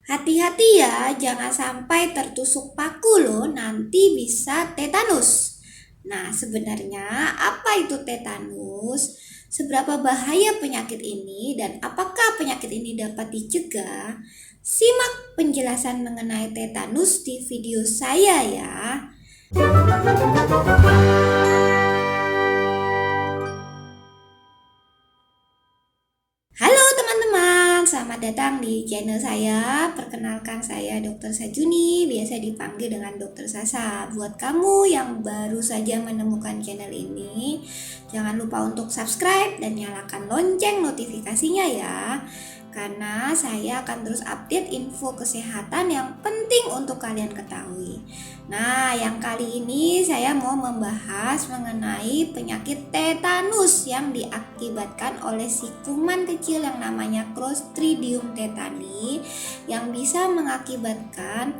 Hati-hati ya, jangan sampai tertusuk paku loh, nanti bisa tetanus. Nah, sebenarnya apa itu tetanus? Seberapa bahaya penyakit ini dan apakah penyakit ini dapat dicegah? Simak penjelasan mengenai tetanus di video saya ya. Halo teman-teman, selamat datang di channel saya. Perkenalkan saya Dr. Sajuni, biasa dipanggil dengan Dr. Sasa. Buat kamu yang baru saja menemukan channel ini, jangan lupa untuk subscribe dan nyalakan lonceng notifikasinya ya. Karena saya akan terus update info kesehatan yang penting untuk kalian ketahui. Nah, yang kali ini saya mau membahas mengenai penyakit tetanus yang diakibatkan oleh si kuman kecil yang namanya Clostridium tetani yang bisa mengakibatkan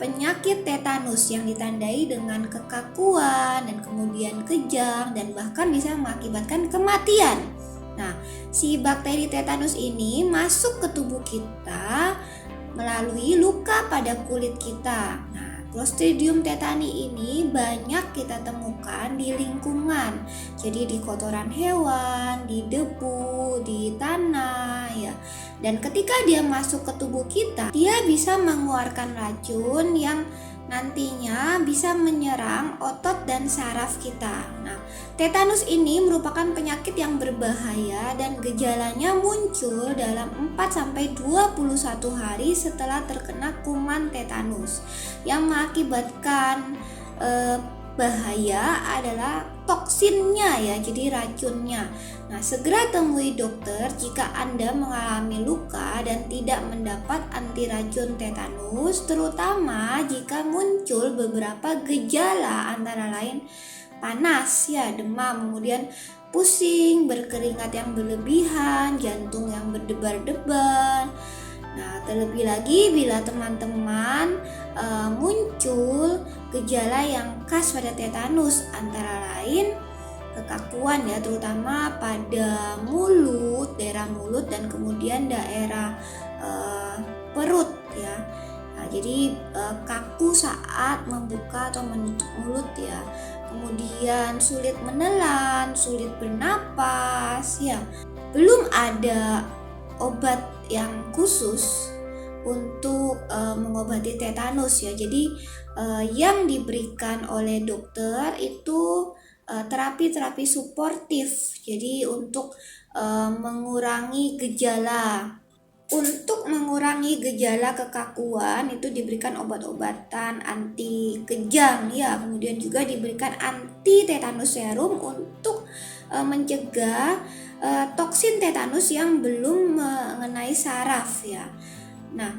penyakit tetanus yang ditandai dengan kekakuan dan kemudian kejang dan bahkan bisa mengakibatkan kematian. Nah, si bakteri tetanus ini masuk ke tubuh kita melalui luka pada kulit kita. Nah, Clostridium tetani ini banyak kita temukan di lingkungan. Jadi di kotoran hewan, di debu, di tanah ya. Dan ketika dia masuk ke tubuh kita, dia bisa mengeluarkan racun yang nantinya bisa menyerang otot dan saraf kita. Nah, tetanus ini merupakan penyakit yang berbahaya dan gejalanya muncul dalam 4-21 hari setelah terkena kuman tetanus. Yang mengakibatkan bahaya adalah toksinnya ya, jadi racunnya. Nah, segera temui dokter jika Anda mengalami luka dan tidak mendapat anti racun tetanus, terutama jika muncul beberapa gejala antara lain panas ya, demam, kemudian pusing, berkeringat yang berlebihan, jantung yang berdebar-debar. Nah, terlebih lagi bila teman-teman muncul gejala yang khas pada tetanus antara lain kekakuan ya, terutama pada mulut, daerah mulut dan kemudian daerah perut ya. Nah, jadi kaku saat membuka atau menutup mulut ya. Kemudian sulit menelan, sulit bernapas ya. Belum ada obat yang khusus untuk mengobati tetanus ya. Jadi yang diberikan oleh dokter itu terapi-terapi suportif. Jadi untuk mengurangi gejala. Untuk mengurangi gejala kekakuan itu diberikan obat-obatan anti kejang ya, kemudian juga diberikan anti tetanus serum untuk mencegah toksin tetanus yang belum mengenai saraf ya. Nah,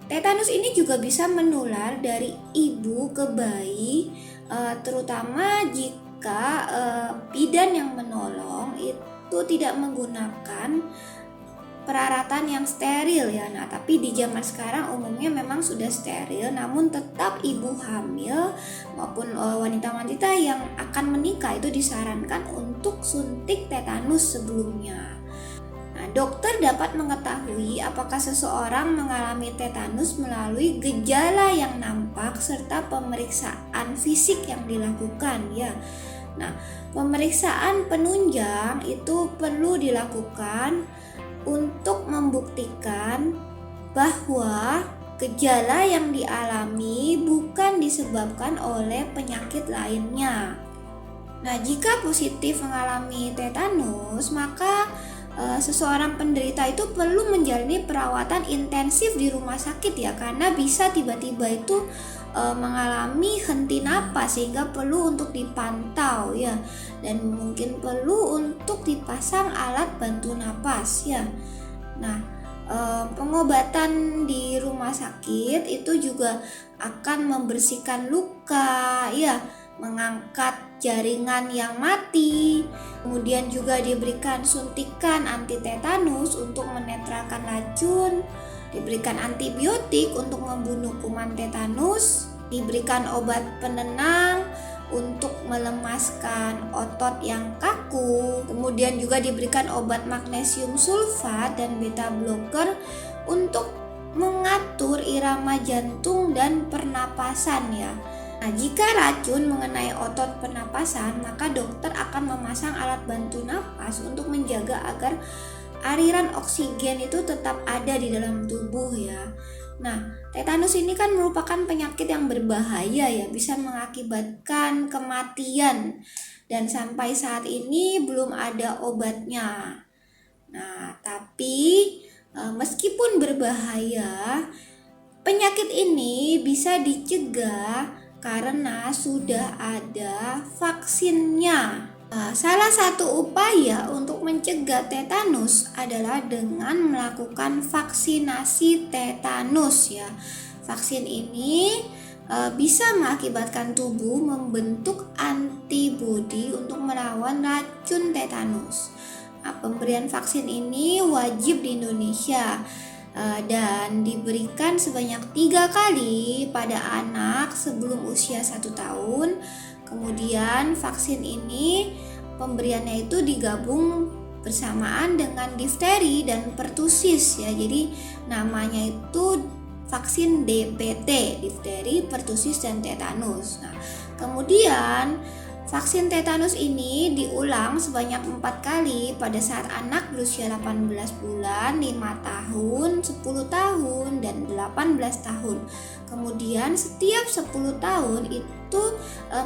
tetanus ini juga bisa menular dari ibu ke bayi, terutama jika bidan yang menolong itu tidak menggunakan peralatan yang steril ya. Nah, tapi di zaman sekarang umumnya memang sudah steril, namun tetap ibu hamil maupun wanita-wanita yang akan menikah itu disarankan untuk suntik tetanus sebelumnya. Nah, dokter dapat mengetahui apakah seseorang mengalami tetanus melalui gejala yang nampak serta pemeriksaan fisik yang dilakukan ya. Nah, pemeriksaan penunjang itu perlu dilakukan untuk membuktikan bahwa gejala yang dialami bukan disebabkan oleh penyakit lainnya. Nah, jika positif mengalami tetanus, maka seseorang penderita itu perlu menjalani perawatan intensif di rumah sakit ya, karena bisa tiba-tiba itu mengalami henti napas sehingga perlu untuk dipantau ya, dan mungkin perlu untuk dipasang alat bantu napas ya. Nah, pengobatan di rumah sakit itu juga akan membersihkan luka ya, mengangkat jaringan yang mati, kemudian juga diberikan suntikan anti tetanus untuk menetralkan racun, diberikan antibiotik untuk membunuh kuman tetanus, diberikan obat penenang untuk melemaskan otot yang kaku, kemudian juga diberikan obat magnesium sulfat dan beta blocker untuk irama jantung dan pernapasan ya. Nah, jika racun mengenai otot pernapasan, maka dokter akan memasang alat bantu napas untuk menjaga agar aliran oksigen itu tetap ada di dalam tubuh ya. Nah, tetanus ini kan merupakan penyakit yang berbahaya ya, bisa mengakibatkan kematian dan sampai saat ini belum ada obatnya. Nah, tapi meskipun berbahaya, penyakit ini bisa dicegah karena sudah ada vaksinnya. Salah satu upaya untuk mencegah tetanus adalah dengan melakukan vaksinasi tetanus ya. Vaksin ini bisa mengakibatkan tubuh membentuk antibodi untuk melawan racun tetanus. Nah, pemberian vaksin ini wajib di Indonesia dan diberikan sebanyak 3 kali pada anak sebelum usia 1 tahun. Kemudian vaksin ini pemberiannya itu digabung bersamaan dengan difteri dan pertusis ya. Jadi namanya itu vaksin DPT, difteri, pertusis, dan tetanus. Nah, kemudian vaksin tetanus ini diulang sebanyak 4 kali pada saat anak berusia 18 bulan, 5 tahun, 10 tahun, dan 18 tahun. Kemudian setiap 10 tahun itu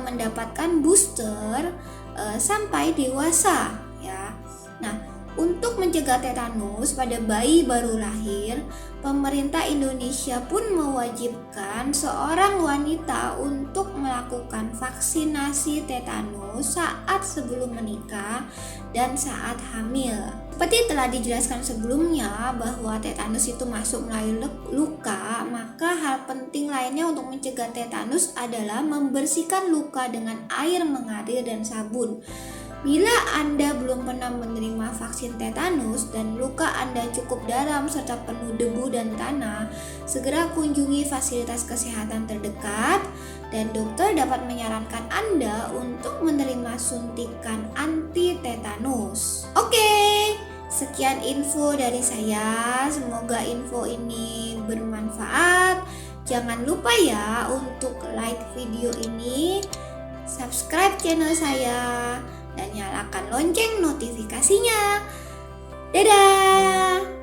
mendapatkan booster sampai dewasa ya. Nah, untuk mencegah tetanus pada bayi baru lahir, pemerintah Indonesia pun mewajibkan seorang wanita untuk melakukan vaksinasi tetanus saat sebelum menikah dan saat hamil. Seperti telah dijelaskan sebelumnya bahwa tetanus itu masuk melalui luka, maka hal penting lainnya untuk mencegah tetanus adalah membersihkan luka dengan air mengalir dan sabun. Bila Anda belum pernah menerima vaksin tetanus dan luka Anda cukup dalam serta penuh debu dan tanah, segera kunjungi fasilitas kesehatan terdekat dan dokter dapat menyarankan Anda untuk menerima suntikan anti tetanus. Oke, sekian info dari saya. Semoga info ini bermanfaat. Jangan lupa ya untuk like video ini, subscribe channel saya, dan nyalakan lonceng notifikasinya. Dadah!